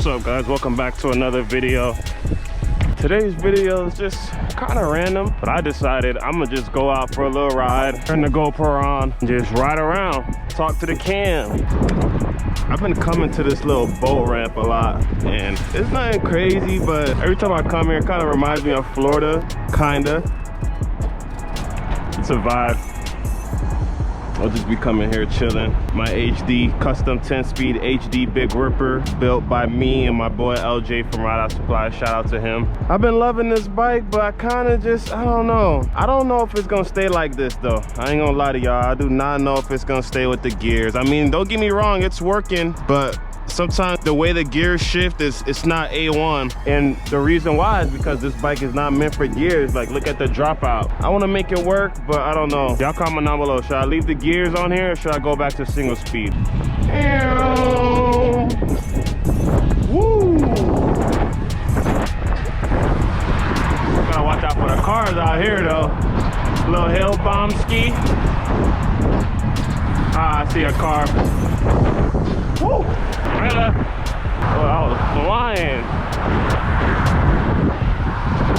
What's up, guys? Welcome back to another video. Today's video is just kind of random, but I decided I'm gonna just go out for a little ride, turn the GoPro on, and just ride around, talk to the cam. I've been coming to this little boat ramp a lot, and it's nothing crazy, but every time I come here, it kind of reminds me of Florida, kinda. It's a vibe. I'll just be coming here chilling. My HD custom 10-speed HD Big Ripper, built by me and my boy LJ from Ride Out Supply. Shout out to him. I've been loving this bike, but I kind of just, I don't know. I don't know if it's gonna stay like this though. I ain't gonna lie to y'all. I do not know if it's gonna stay with the gears. I mean, don't get me wrong, it's working, but sometimes the way the gears shift it's not A1, and the reason why is because this bike is not meant for gears. Like, look at the dropout. I want to make it work, but I don't know. Y'all comment down below. Should I leave the gears on here, or should I go back to single speed? Woo! Gotta watch out for the cars out here though. Little hill bomb ski. Ah, I see a car. Woo! Oh, I was flying.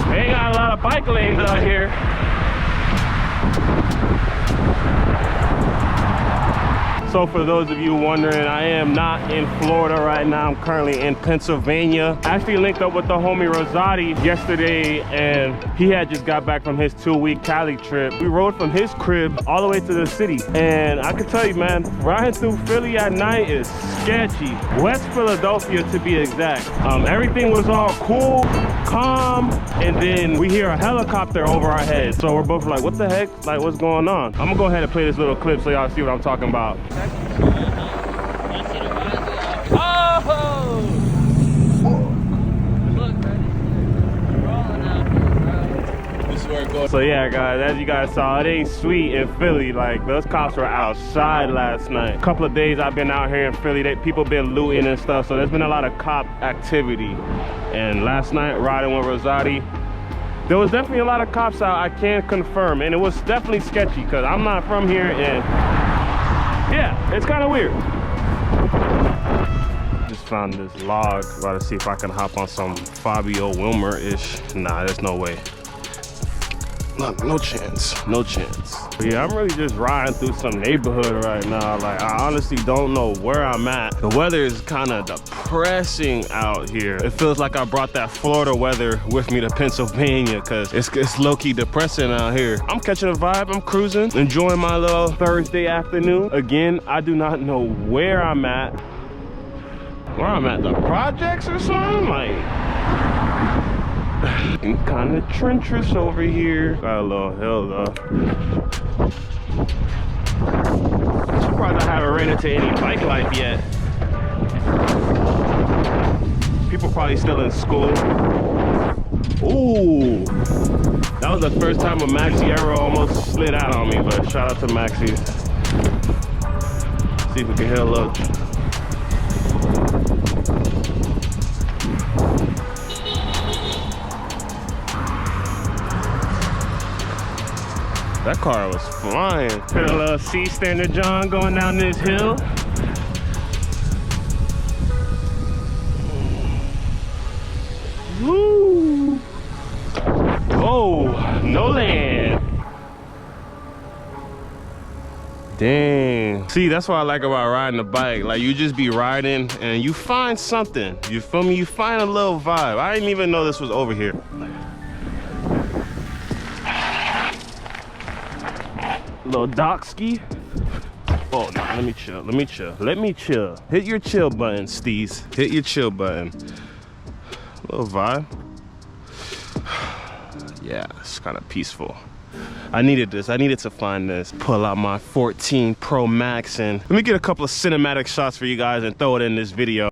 They ain't got a lot of bike lanes out here. So for those of you wondering, I am not in Florida right now. I'm currently in Pennsylvania. I actually linked up with the homie Rosati yesterday, and he had just got back from his 2-week Cali trip. We rode from his crib all the way to the city. And I can tell you, man, riding through Philly at night is sketchy. West Philadelphia to be exact. Everything was all cool, calm, and then we hear a helicopter over our heads. So we're both like, what the heck? Like, what's going on? I'm gonna go ahead and play this little clip so y'all see what I'm talking about. So yeah, guys, as you guys saw, it ain't sweet in Philly. Like, those cops were outside last night. A couple of days I've been out here in Philly, people been looting and stuff, so there's been a lot of cop activity. And last night, riding with Rosati, there was definitely a lot of cops out, I can confirm, and it was definitely sketchy because I'm not from here, and yeah, it's kind of weird. Just found this log, about to see if I can hop on some Fabio Wilmer-ish. Nah, there's no way. No chance, no chance. But yeah, I'm really just riding through some neighborhood right now. Like, I honestly don't know where I'm at. The weather is kind of depressing out here. It feels like I brought that Florida weather with me to Pennsylvania, because it's low-key depressing out here. I'm catching a vibe, I'm cruising, enjoying my little Thursday afternoon. Again, I do not know where I'm at. Where I'm at, the projects or something? Like, kind of treacherous over here. Got a little hill though. I'm surprised I haven't ran into any bike life yet. People probably still in school. Ooh, that was the first time a Maxi Aero almost slid out on me, but shout out to Maxi. See if we can hit a little. That car was flying. Hit a little C standard John going down this hill. Woo! Oh, no land. Dang. See, that's what I like about riding a bike. Like, you just be riding and you find something. You feel me? You find a little vibe. I didn't even know this was over here. Little dock ski. Oh no, let me chill, let me chill, let me chill. Hit your chill button, Steez. Hit your chill button. Little vibe. Yeah, it's kind of peaceful. I needed this, I needed to find this. Pull out my 14 Pro Max and let me get a couple of cinematic shots for you guys and throw it in this video.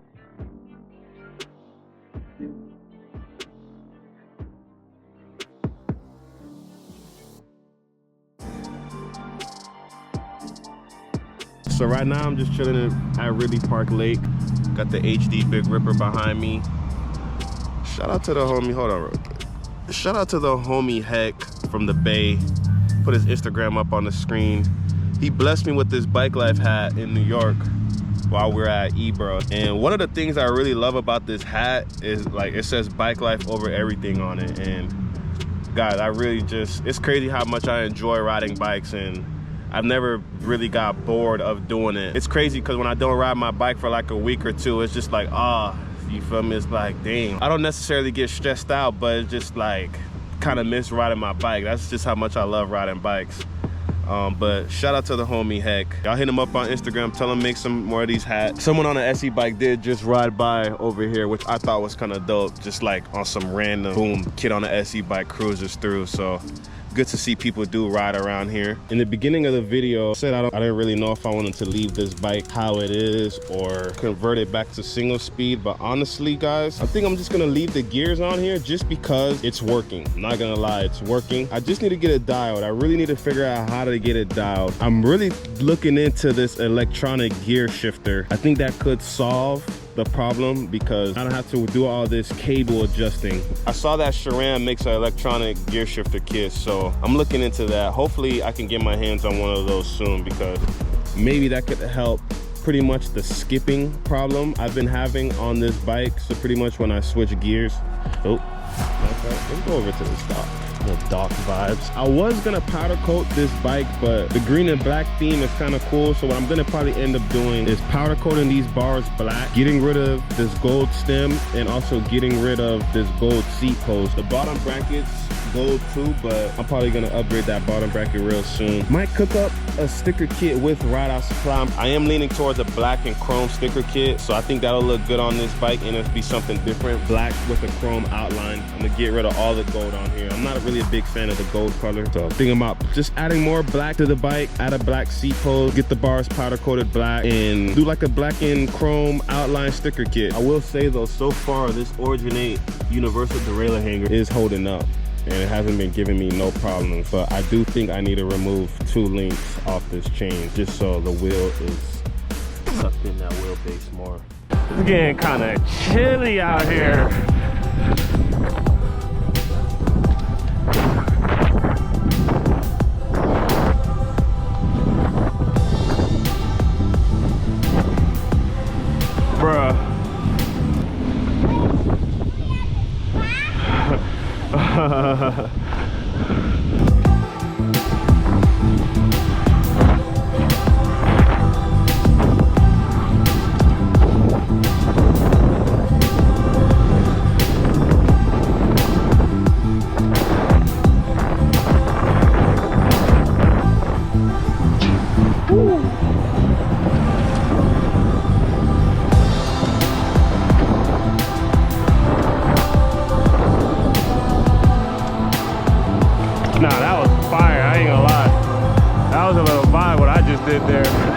So right now I'm just chilling at Ridley Park Lake. Got the HD Big Ripper behind me. Shout out to the homie, hold on real quick. Shout out to the homie Heck from the Bay. Put his Instagram up on the screen. He blessed me with this Bike Life hat in New York. while we're at Ebro. And one of the things I really love about this hat is like it says bike life over everything on it. And guys, I really just, it's crazy how much I enjoy riding bikes, and I've never really got bored of doing it. It's crazy because when I don't ride my bike for like a week or two, it's just like, you feel me? It's like, dang. I don't necessarily get stressed out, but it's just like kind of miss riding my bike. That's just how much I love riding bikes. But shout out to the homie Heck. Y'all hit him up on Instagram, tell him make some more of these hats. Someone on an SE bike did just ride by over here, which I thought was kind of dope. Just like on some random boom, kid on an SE bike cruises through. So good to see people do ride around here. In the beginning of the video, I said I didn't really know if I wanted to leave this bike how it is or convert it back to single speed, but honestly guys, I think I'm just gonna leave the gears on here just because it's working. I'm not gonna lie, it's working. I just need to get it dialed. I really need to figure out how to get it dialed. I'm really looking into this electronic gear shifter. I think that could solve the problem because I don't have to do all this cable adjusting. I saw that Sharam makes an electronic gear shifter kit, so I'm looking into that. Hopefully I can get my hands on one of those soon because maybe that could help pretty much the skipping problem I've been having on this bike. So pretty much when I switch gears, let's go over to the stock. Little dock vibes. I was gonna powder coat this bike, but the green and black theme is kind of cool, so what I'm gonna probably end up doing is powder coating these bars black, getting rid of this gold stem, and also getting rid of this gold seat post. The bottom brackets gold too, but I'm probably gonna upgrade that bottom bracket real soon. Might cook up a sticker kit with Ride Out Supply. I am leaning towards a black and chrome sticker kit, so I think that'll look good on this bike, and it'll be something different. Black with a chrome outline. I'm gonna get rid of all the gold on here. I'm not really a big fan of the gold color, so thinking about just adding more black to the bike, add a black seat post, get the bars powder coated black, and do like a black and chrome outline sticker kit. I will say though, so far this Originate universal derailleur hanger is holding up, and it hasn't been giving me no problems, but I do think I need to remove 2 links off this chain just so the wheel is sucked in that wheelbase more. It's getting kind of chilly out here. Bruh. Nah, that was fire, I ain't gonna lie. That was a little vibe what I just did there.